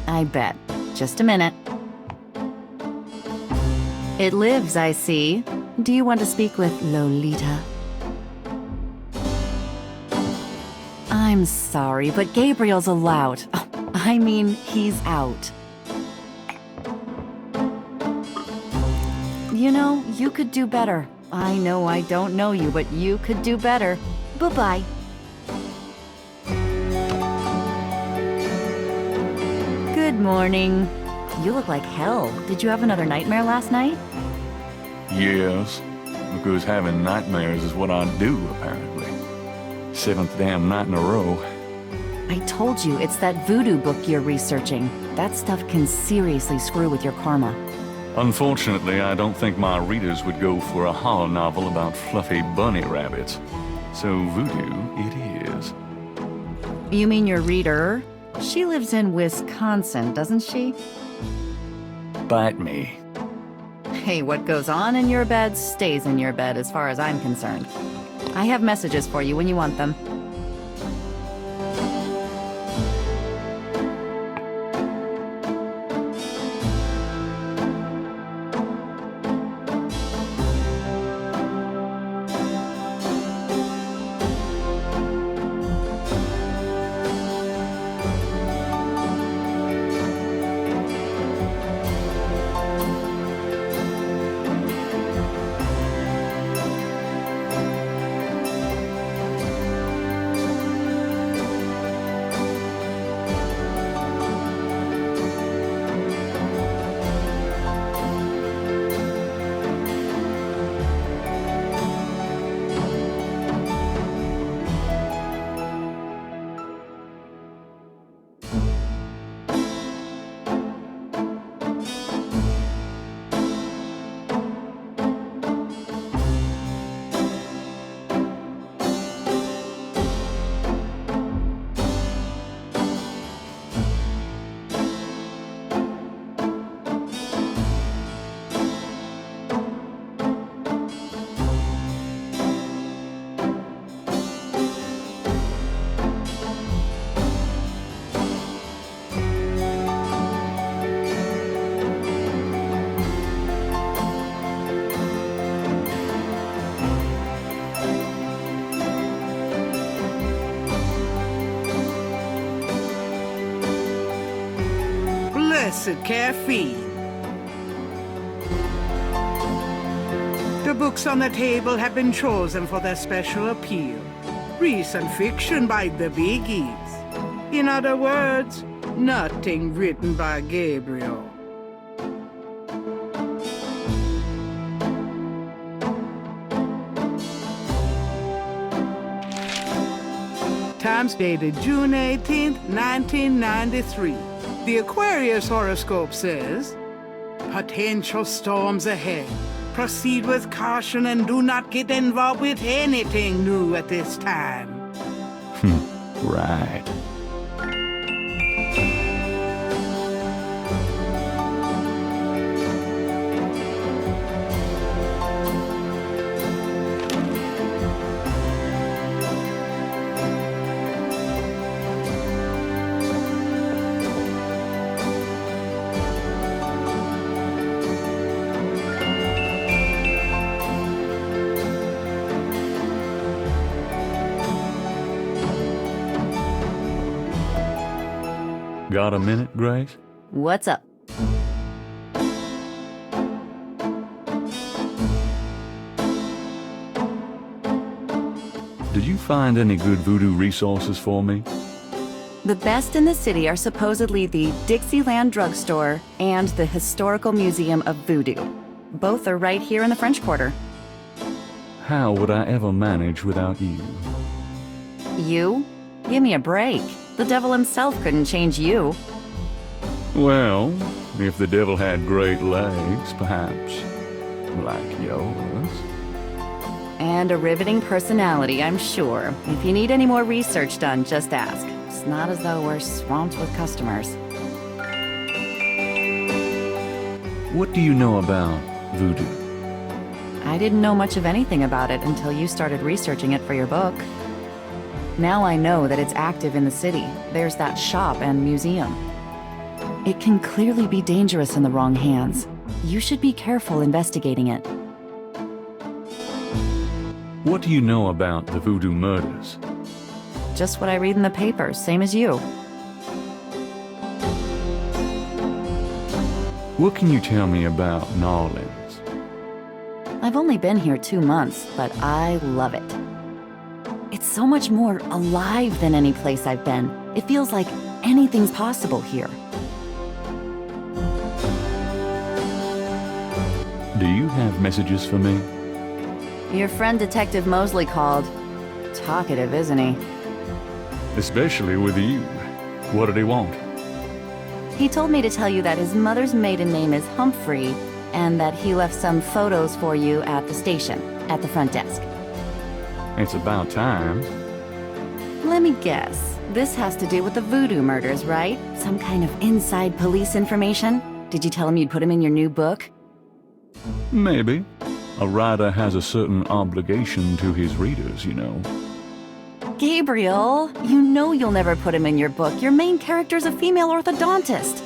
I bet. Just a minute. It lives, I see. Do you want to speak with Lolita? I'm sorry, but Gabriel's allowed. I mean, he's out. You know, you could do better. I know I don't know you, but you could do better. Bye-bye. Good morning. You look like hell. Did you have another nightmare last night? Yes, because having nightmares is what I do, apparently. 7th damn night in a row. I told you, it's that voodoo book you're researching. That stuff can seriously screw with your karma. Unfortunately, I don't think my readers would go for a horror novel about fluffy bunny rabbits. So voodoo it is. You mean your reader? She lives in Wisconsin, doesn't she? Bite me. Hey, what goes on in your bed stays in your bed as far as I'm concerned. I have messages for you when you want them. Blessed caffeine. The books on the table have been chosen for their special appeal. Recent fiction by the biggies. In other words, nothing written by Gabriel. Times dated June 18th, 1993. The Aquarius horoscope says, potential storms ahead. Proceed with caution and do not get involved with anything new at this time. Right. Got a minute, Grace? What's up? Did you find any good voodoo resources for me? The best in the city are supposedly the Dixieland Drugstore and the Historical Museum of Voodoo. Both are right here in the French Quarter. How would I ever manage without you? You? Give me a break. The devil himself couldn't change you. Well, if the devil had great legs, perhaps. Like yours. And a riveting personality, I'm sure. If you need any more research done, just ask. It's not as though we're swamped with customers. What do you know about voodoo? I didn't know much of anything about it until you started researching it for your book. Now I know that it's active in the city. There's that shop and museum. It can clearly be dangerous in the wrong hands. You should be careful investigating it. What do you know about the voodoo murders? Just what I read in the papers, same as you. What can you tell me about New Orleans? I've only been here 2 months, but I love it. It's so much more alive than any place I've been. It feels like anything's possible here. Do you have messages for me? Your friend Detective Mosley called. Talkative, isn't he? Especially with you. What did he want? He told me to tell you that his mother's maiden name is Humphrey, and that he left some photos for you at the station, at the front desk. It's about time. Let me guess. This has to do with the voodoo murders, right? Some kind of inside police information? Did you tell him you'd put him in your new book? Maybe. A writer has a certain obligation to his readers, you know. Gabriel, you know you'll never put him in your book. Your main character's a female orthodontist.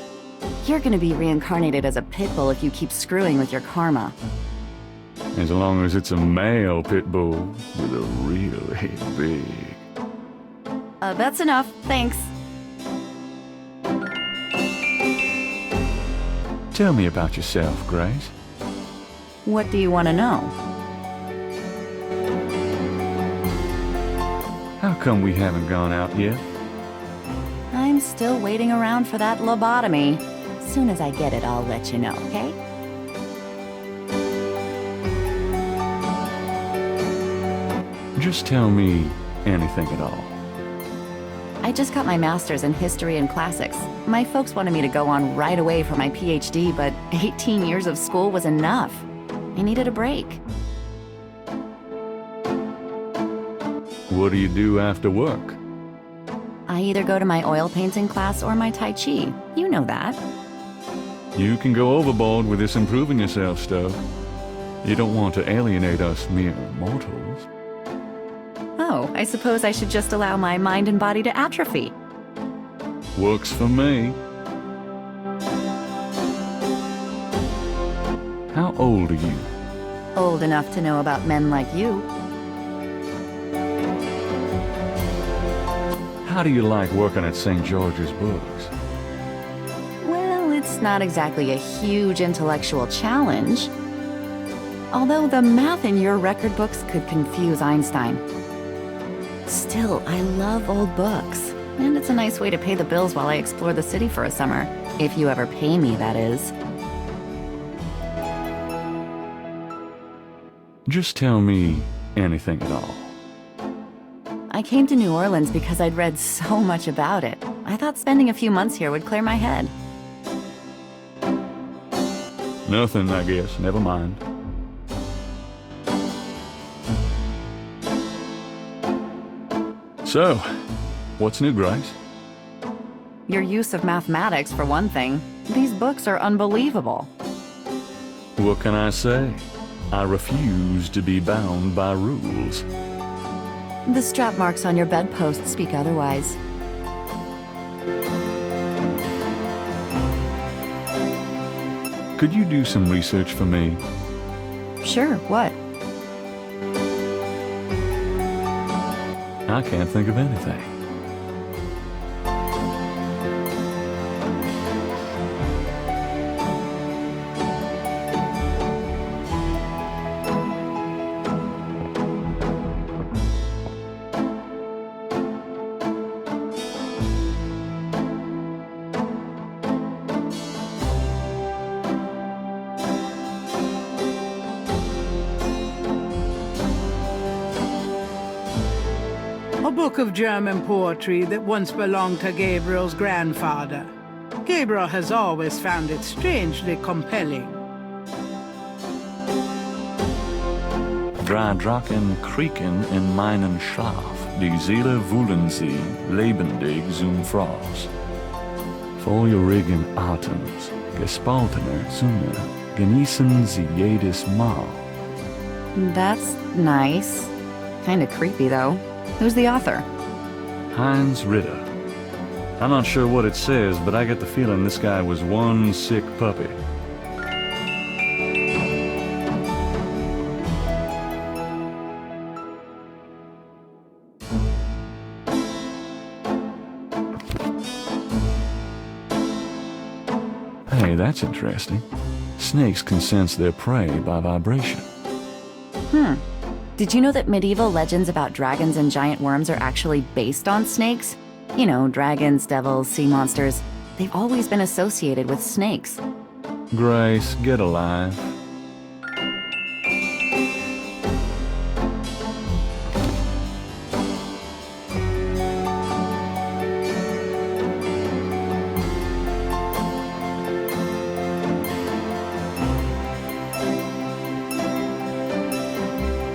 You're gonna be reincarnated as a pit bull if you keep screwing with your karma. As long as it's a male pit bull with a really big... That's enough, thanks. Tell me about yourself, Grace. What do you want to know? How come we haven't gone out yet? I'm still waiting around for that lobotomy. Soon as I get it, I'll let you know, okay? Just tell me anything at all. I just got my master's in history and classics. My folks wanted me to go on right away for my PhD, but 18 years of school was enough. I needed a break. What do you do after work? I either go to my oil painting class or my Tai Chi. You know that. You can go overboard with this improving yourself stuff. You don't want to alienate us mere mortals. Oh, I suppose I should just allow my mind and body to atrophy. Works for me. How old are you? Old enough to know about men like you. How do you like working at St. George's Books? Well, it's not exactly a huge intellectual challenge. Although the math in your record books could confuse Einstein. Still, I love old books. And it's a nice way to pay the bills while I explore the city for a summer. If you ever pay me, that is. Just tell me anything at all. I came to New Orleans because I'd read so much about it. I thought spending a few months here would clear my head. Nothing, I guess. Never mind. So, what's new, Grace? Your use of mathematics, for one thing. These books are unbelievable. What can I say? I refuse to be bound by rules. The strap marks on your bedpost speak otherwise. Could you do some research for me? Sure, what? I can't think of anything. A book of German poetry that once belonged to Gabriel's grandfather. Gabriel has always found it strangely compelling. Drei Drachen kriegen in meinen Schlaf, die Seele wühlen sie lebendig zum Fraß. Feurigen Atems, gespaltener Sonne, genießen sie jedes Mal. That's nice. Kinda creepy, though. Who's the author? Heinz Ritter. I'm not sure what it says, but I get the feeling this guy was one sick puppy. Hey, that's interesting. Snakes can sense their prey by vibration. Did you know that medieval legends about dragons and giant worms are actually based on snakes? You know, dragons, devils, sea monsters. They've always been associated with snakes. Grace, get alive.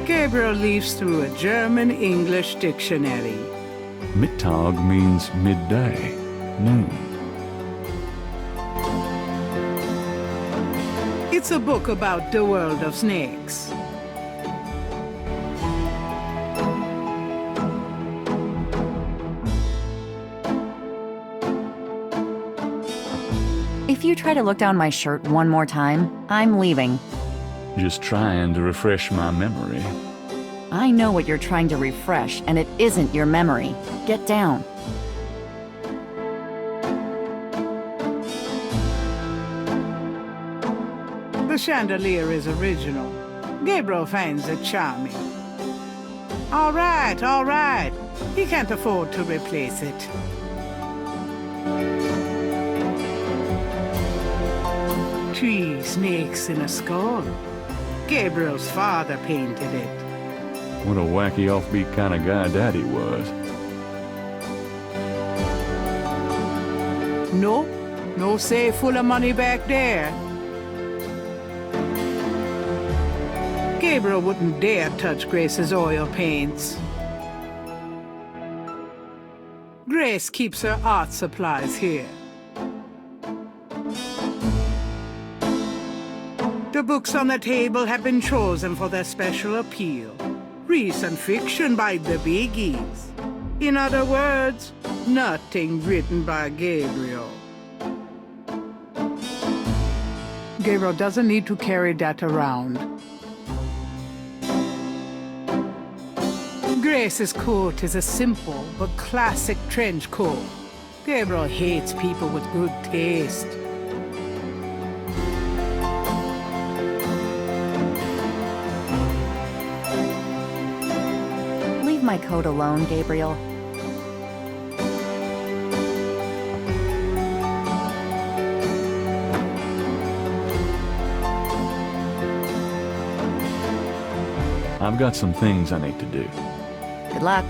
Gabriel leafs through a German-English dictionary. Mittag means midday, noon. It's a book about the world of snakes. If you try to look down my shirt one more time, I'm leaving. Just trying to refresh my memory. I know what you're trying to refresh, and it isn't your memory. Get down. The chandelier is original. Gabriel finds it charming. All right. He can't afford to replace it. Three snakes in a skull. Gabriel's father painted it. What a wacky offbeat kind of guy Daddy was. No safe full of money back there. Gabriel wouldn't dare touch Grace's oil paints. Grace keeps her art supplies here. The books on the table have been chosen for their special appeal. Recent fiction by the biggies. In other words, nothing written by Gabriel. Gabriel doesn't need to carry that around. Grace's coat is a simple but classic trench coat. Gabriel hates people with good taste. Leave my coat alone, Gabriel. I've got some things I need to do. Good luck.